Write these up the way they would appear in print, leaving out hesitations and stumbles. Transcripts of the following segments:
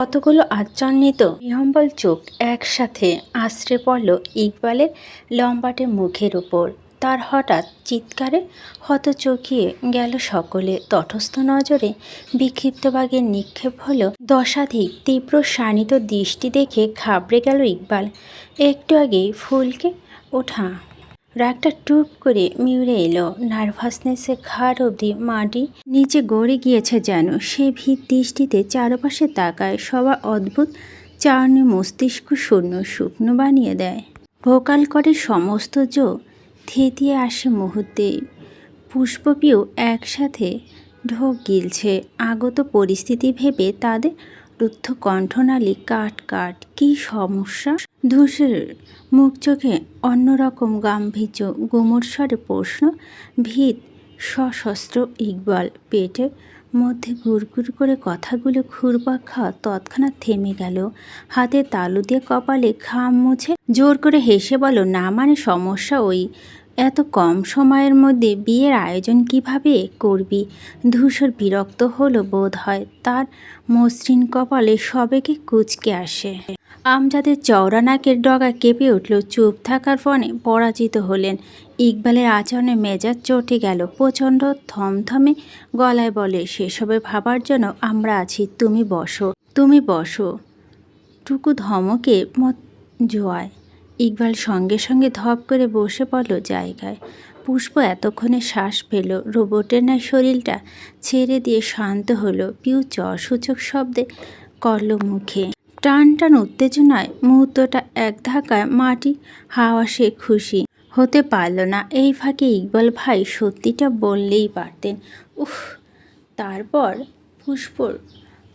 কতগুলো আচ্ছন্নিত বিহম্বল চোখ একসাথে আছড়ে পড়ল ইকবালের লম্বাটে মুখের উপর। তার হঠাৎ চিৎকারে হতচকিয়ে গেল সকলে। তটস্থ নজরে বিক্ষিপ্ত বাঘের নিক্ষেপ হলো। দশাধিক তীব্র শানিত দৃষ্টি দেখে ঘাবড়ে গেল ইকবাল। একটু আগেই ফুলকে ওঠা রাগটা টুপ করে মিউড়ে এলো। নার্ভাসনেসে ঘাড় অবধি মাটি নিচে গড়ে গিয়েছে যেন। সে ভীত দৃষ্টিতে চারপাশে তাকায়। সবার অদ্ভুত চারণে মস্তিষ্ক শূন্য শুকনো বানিয়ে দেয়। ভোকাল করে সমস্ত জো থেতিয়ে আসে মুহূর্তে। পুষ্পপিও একসাথে ঢোক গিলছে। আগত পরিস্থিতি ভেবে তাদের রুদ্ধ কণ্ঠনালী কাট কাট। কী সমস্যা? ধূসর মুখ চোখে অন্যরকম গাম্ভীর্য, গুমুট স্বরে প্রশ্ন। ভীত সশস্ত্র ইকবাল পেটের মধ্যে গুড়গুড় করে কথাগুলো ঘুরপাক খাওয়া তৎক্ষণাৎ থেমে গেল। হাতে তালু দিয়ে কপালে ঘাম মুছে জোর করে হেসে বলল, না মানে সমস্যা ওই এত কম সময়ের মধ্যে বিয়ের আয়োজন কিভাবে করবি? ধূসর বিরক্ত হলো বোধ হয়। তার মসৃণ কপালে সবেগে কুঁচকে আসে। আমজাদের চওড়া নাকের ডগা কেঁপে উঠল। চুপ থাকার ফলে পরাজিত হলেন। ইকবালের আচরণে মেজাজ চটে গেল। প্রচণ্ড থমথমে গলায় বলে, সেসবে ভাবার জন্য আমরা আছি। তুমি বসো। টুকু ধমকে মত জোয়ায় ইকবাল সঙ্গে সঙ্গে ধপ করে বসে পড়ল জায়গায়। পুষ্প এতক্ষণে শ্বাস পেল। রোবটের ন্যায় শরীরটা ছেড়ে দিয়ে শান্ত হলো। পিউ সূচক শব্দে করল মুখে। টান টান উত্তেজনায় মুহূর্তটা এক ধাক্কায় মাটি হাওয়া। সে খুশি হতে পারল না। এই ফাঁকে ইকবাল ভাই সত্যিটা বললেই পারতেন। উফ। তারপর পুষ্পর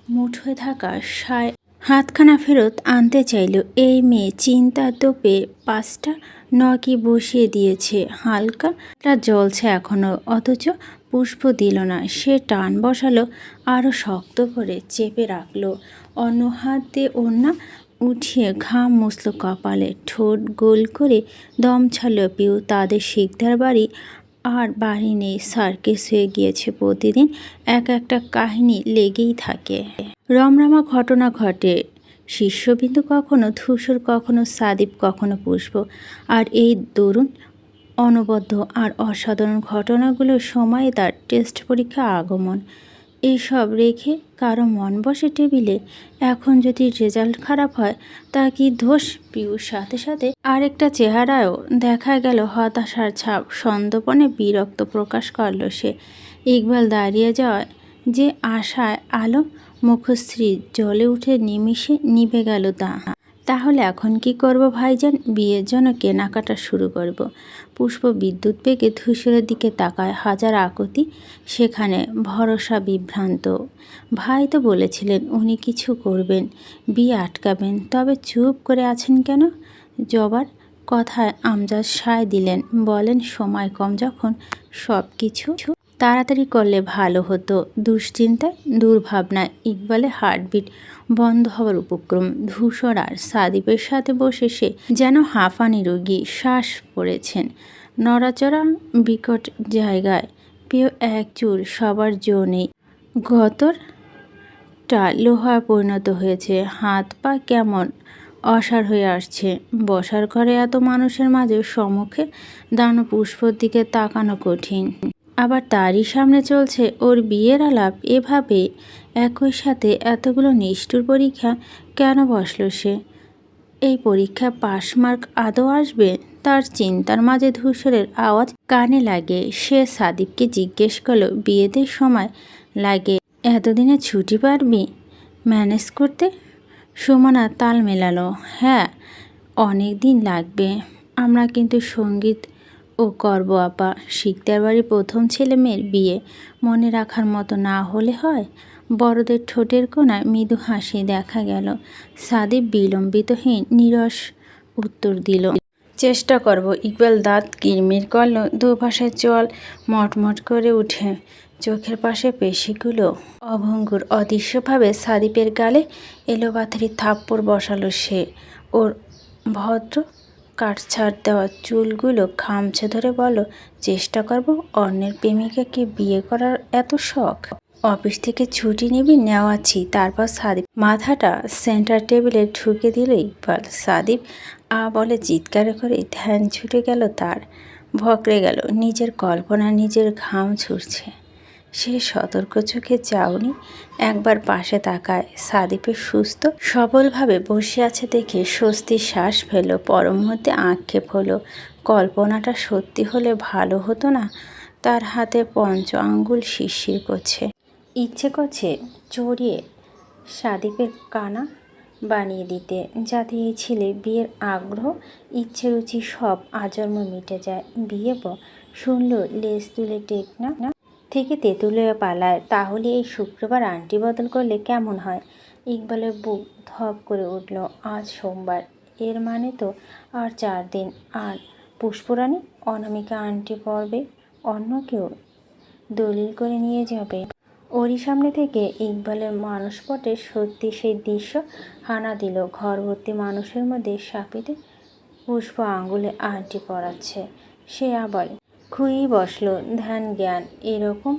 মুঠোয় থাকা হাতখানা ফেরত আনতে চাইল। এই মেয়ে চিন্তার তোপে 5টা নখই বসিয়ে দিয়েছে। হালকাটা জ্বলছে এখনও, অথচ পুষ্প দিল না। সে টান বসালো, আরও শক্ত করে চেপে রাখলো। অন্য হাত দিয়ে ওড়না উঠিয়ে ঘাম মুছল কপালে। ঠোঁট গোল করে দম ছাড়ল পিউ। তাদের শিকদার বাড়ি আর বাড়ি নেই, সার্কেস হয়ে গিয়েছে। প্রতিদিন এক একটা কাহিনী লেগেই থাকে। রমরমা ঘটনা ঘটে। শীর্ষবিন্দু কখনো ধূসর, কখনো সাদীপ, কখনো পুষ্প। আর এই দরুন অনবদ্য আর অসাধারণ ঘটনাগুলোর সময়ে তার টেস্ট পরীক্ষা আগমন। এসব রেখে কারো মন বসে টেবিলে। এখন যদি রেজাল্ট খারাপ হয় তা কি দোষ? পিউর সাথে সাথে আরেকটা চেহারায়ও দেখা গেল হতাশার ছাপ। সন্দর্পণে বিরক্ত প্রকাশ করল সে। ইকবাল দাঁড়িয়ে যাওয়ায় যে আশায় আলো মুখশ্রী জ্বলে উঠে নিমিষে নিভে গেল তা। তাহলে এখন কি করব ভাইজান? বিয়ের জন্য কেনাকাটা শুরু করব। পুষ্প বিদ্যুৎ বেগে ধূসরের দিকে তাকায়। হাজার আকুতি সেখানে, ভরসা বিভ্রান্ত। ভাই তো বলেছিলেন উনি কিছু করবেন, বিয়ে আটকাবেন। তবে চুপ করে আছেন কেন? জবার কথায় আমজাদ সায় দিলেন। বলেন, সময় কম যখন সব কিছু তাড়াতাড়ি করলে ভালো হতো। দুশ্চিন্তায়, দুর্ভাবনায় ইকবালের হার্টবিট বন্ধ হওয়ার উপক্রম। ধূসর আর সাদীপের সাথে বসে সে যেন হাঁফানি রোগী। শ্বাস পড়েছেন নড়াচড়া বিকট জায়গায়। পেয়ে এক চুল সবার জো নেই। গতরটা লোহায় পরিণত হয়েছে। হাত পা কেমন অসাড় হয়ে আসছে। বসার ঘরে এত মানুষের মাঝে সম্মুখে দাঁড়ানো পুষ্পর দিকে তাকানো কঠিন। আবার তারই সামনে চলছে ওর বিয়ের আলাপ। এভাবে একই সাথে এতগুলো নিষ্ঠুর পরীক্ষা কেন বসল সে? এই পরীক্ষা পাশ মার্ক আদৌ আসবে? তার চিন্তার মাঝে ধূসরের আওয়াজ কানে লাগে। সে সাদীপকে জিজ্ঞেস করলো, বিয়েতে সময় লাগে? এতদিনে ছুটি পারবি ম্যানেজ করতে? সুমনা তাল মেলালো, হ্যাঁ অনেক দিন লাগবে। আমরা কিন্তু সঙ্গীত ও করব আপা। শিকদার বাড়ির প্রথম ছেলে মেয়ের বিয়ে, মনে রাখার মতো না হলে হয়? বড়দের ঠোঁটের কোণায় মৃদু হাসি দেখা গেল। সাদীপ বিলম্বিতহীন নিরস উত্তর দিল, চেষ্টা করব। ইকবাল দাঁত কিরমির করল। দুপাশে জল মটমট করে উঠে। চোখের পাশে পেশিগুলো অভঙ্গুর। অদৃশ্যভাবে সাদীপের গালে এলোপাথারি থাপ্পড় বসালো সে। ওর ভদ্র কাটছাড় দেওয়া চুলগুলো খামচে ধরে বলল, চেষ্টা করব? অন্যের প্রেমিকাকে বিয়ে করার এত শখ? অফিস থেকে ছুটি নিবি? নেওয়াচ্ছি। তারপর সাদীপ মাথাটা সেন্টার টেবিলে ঢুকে দিল ইকবাল। সাদীপ বলে চিৎকার করে ধ্যান ছুটে গেল তার, ভকরে গেল। নিজের কল্পনা নিজের ঘাম ছুটছে। সে সতর্ক চোখে চাউনি একবার পাশে তাকায়। সাদীপের সুস্থ সবলভাবে বসে আছে দেখে স্বস্তির শ্বাস ফেল। পর মুহূর্তে আক্ষেপ হলো, কল্পনাটা সত্যি হলে ভালো হতো না? তার হাতে পঞ্চ আঙ্গুল শিরশির করছে। ইচ্ছে করছে চড়িয়ে সাদীপের কানা বানিয়ে দিতে, যাতে এই ছেলে বিয়ের আগ্রহ ইচ্ছে রুচি সব আজন্ম মিটে যায়। বিয়ে শুনল লেজ তুলে টেকনা থেকে তেঁতুলে পালায়। তাহলে এই শুক্রবার আন্টি বদল করলে কেমন হয়? ইকবালের বুক ধপ করে উঠল। আজ সোমবার, এর মানে তো আর 4 দিন। আর পুষ্পরানী অনামিকা আন্টি পড়বে, অন্য কেউ দলিল করে নিয়ে যাবে। ওরই সামনে থেকে ইকবালের মানসপটে সত্যি সেই দৃশ্য হানা দিল। ঘর ভর্তি মানুষের মধ্যে সাপিতে পুষ্প আঙ্গুলে আন্টি পড়াচ্ছে। সে আবার খুঁয়েই বসল। ধ্যান জ্ঞান এরকম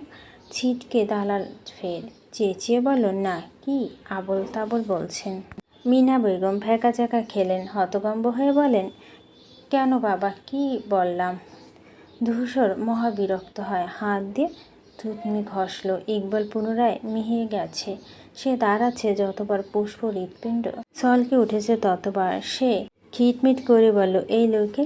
ছিটকে দালাল ফের চেঁচিয়ে বলল, না কি আবল তাবল বলছেন? মিনা বেগম ভ্যাকাচাকা খেলেন, হতভম্ব হয়ে বলেন, কেন বাবা, কি বললাম? ধূসর মহাবিরক্ত হয়, হাত দিয়ে থুতনি ঘষল। ইকবাল পুনরায় মিহিয়ে গেছে। সে দাঁড়াচ্ছে যতবার পুষ্প হৃৎপিণ্ড ছলকে উঠেছে ততবার। সে খিটমিট করে বলল, এই লোকে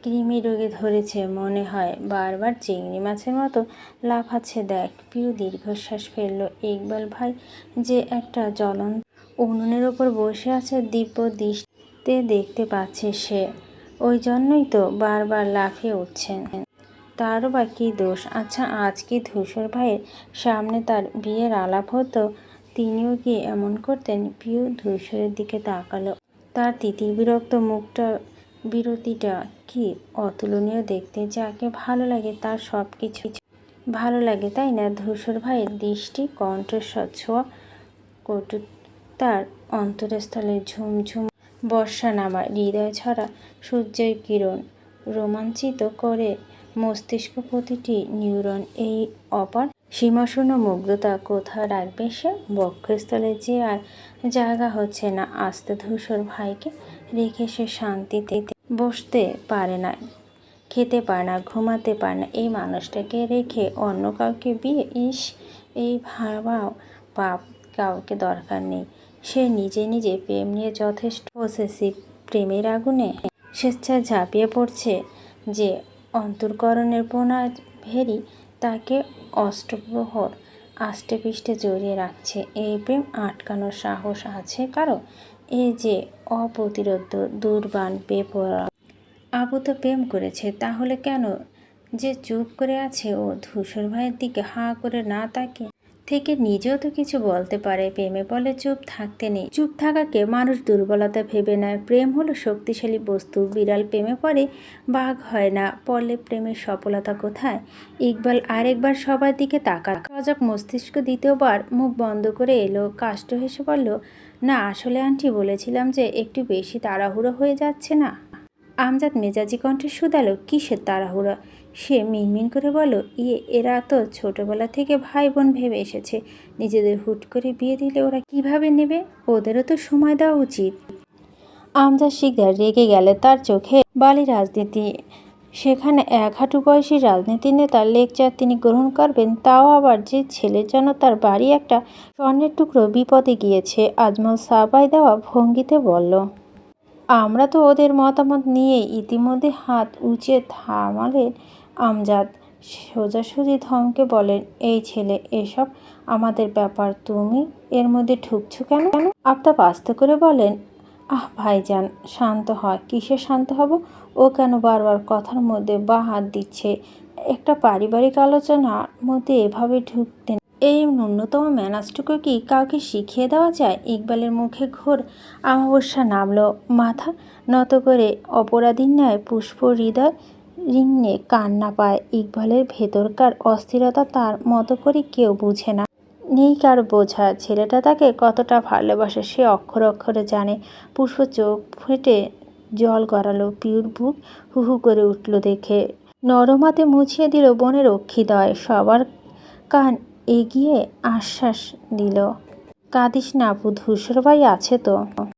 কৃমি রোগে ধরেছে মনে হয়, বারবার চিংড়ি মাছের মতো লাফাচ্ছে দেখ। পিউ দীর্ঘশ্বাস ফেলল। ইকবাল ভাই যে একটা জ্বলন্ত উনুনের ওপর বসে আছে দিব্য দৃষ্টিতে দেখতে পাচ্ছে সে, ওই জন্যই তো বারবার লাফিয়ে উঠছেন। তারও বা কী দোষ? আচ্ছা, আজ কি ধূসর ভাইয়ের সামনে তার বিয়ের আলাপ হতো, তিনিও কি এমন করতেন? পিউ ধূসরের দিকে তাকালো। তার তিতির বিরক্ত মুখটা, বিরতিটা কি অতুলনীয় দেখতে। যাকে ভালো লাগে তার সব কিছু ভালো লাগে, তাই না? ধূসর ভাইয়ের দৃষ্টি, কণ্ঠস্বর, ছোঁয়া, কটু তার অন্তরস্থলে ঝুমঝুম বর্ষা নামায়। হৃদয় ছড়া সূর্যের কিরণ রোমাঞ্চিত করে মস্তিষ্ক, প্রতিটি নিউরন। এই অপার সীমাশূন্য মুগ্ধতা কোথায় রাখবে সে? বক্ষস্থলে যে আর জায়গা হচ্ছে না। আস্তে ধূসর ভাইকে রেখে সে শান্তিতে বসতে পারে না, খেতে পারে না, ঘুমাতে পারে না। এই মানুষটাকে রেখে অন্য কাউকে বিয়ে, ইস, এই ভাবাও পাপ। কাউকে দরকার নেই। সে নিজে নিজে প্রেম নিয়ে যথেষ্ট পসেসিভ। প্রেমের আগুনে স্বেচ্ছায় ঝাঁপিয়ে পড়ছে যে অন্তর্করণের প্রণয় ভেরি তাকে অষ্টপ্রহর আষ্টেপৃষ্ঠে জড়িয়ে রাখছে। এই প্রেম আটকানোর সাহস আছে কারো? এ যে অপ্রতিরোধ্য, দুর্বান, বেপরোয়া। আবু তো প্রেম করেছে, তাহলে কেন যে চুপ করে আছে ও? ধূসর ভাইয়ের দিকে হাঁ করে না তাকিয়ে থেকে নিজেও তো কিছু বলতে পারে। প্রেমে বলে চুপ থাকতে নেই। চুপ থাকাকে মানুষ দুর্বলতা ভেবে নেয়। প্রেম হলো শক্তিশালী বস্তু। বিড়াল প্রেমে পড়ে, বাঘ হয় না। পড়লে প্রেমের সফলতা কোথায়? ইকবাল আরেকবার সবার দিকে তাকাল। সজাগ মস্তিষ্ক দ্বিতীয়বার মুখ বন্ধ করে এলো। কাষ্ঠ হেসে বলল, না আসলে আন্টি, বলেছিলাম যে একটু বেশি তাড়াহুড়ো হয়ে যাচ্ছে না? আমজাদ মেজাজি কণ্ঠে শুধালো, কিসের তাড়াহুড়া? সে মিনমিন করে বলল, এরা তো ছোটবেলা থেকে ভাই বোন ভেবে এসেছে। নিজেদের হুট করে বিয়ে দিলে ওরা কিভাবে নেবে? ওদেরও তো সময় দেওয়া উচিত। আমজাদ শিকদার রেগে গেলে। তার চোখে বালি রাজনীতি। সেখানে এক হাঁটু বয়সী রাজনীতি নেতার লেকচার তিনি গ্রহণ করবেন, তাও আবার যে ছেলের জন্য তার বাড়ি একটা স্বর্ণের টুকরো বিপদে গিয়েছে। আজমল সাবাই দেওয়া ভঙ্গিতে বলল, আমরা তো ওদের মতামত নিয়ে ইতিমধ্যে হাত উঁচিয়ে থামালেন। আমজাদ সোজাসুজি ধমকে বলেন, এই ছেলে, এসব আমাদের ব্যাপার, তুমি এর মধ্যে ঢুকছো কেন? আফতাব আস্তে করে বলেন, ভাইজান শান্ত হয়। কিসে শান্ত হব? ও কেন বারবার কথার মধ্যে বা হাত দিচ্ছে? একটা পারিবারিক আলোচনার মধ্যে এভাবে ঢুকতেন? এই ন্যূনতম ম্যানার্সটুকু কি কাউকে শিখিয়ে দেওয়া যায়? ইকবালের মুখে ঘোর আমাবস্যা নামল। মাথা নত করে অপরাধীর ন্যায় পুষ্প হৃদয় রিঙে কান্না পায়। ইকবালের ভেতরকার অস্থিরতা তার মতো করে কেউ বুঝে না। নেই কার বোঝা। ছেলেটা তাকে কতটা ভালোবাসে সে অক্ষরে অক্ষরে জানে। পুষ্প চোখ ফেটে জল গড়ালো। পিউর বুক হুহু করে উঠল দেখে। নরম হাতে মুছিয়ে দিল বনের অক্ষিদয়। সবার কান এগিয়ে আশ্বাস দিল, কাঁদিস না আপু, ধূসর ভাই আছে তো।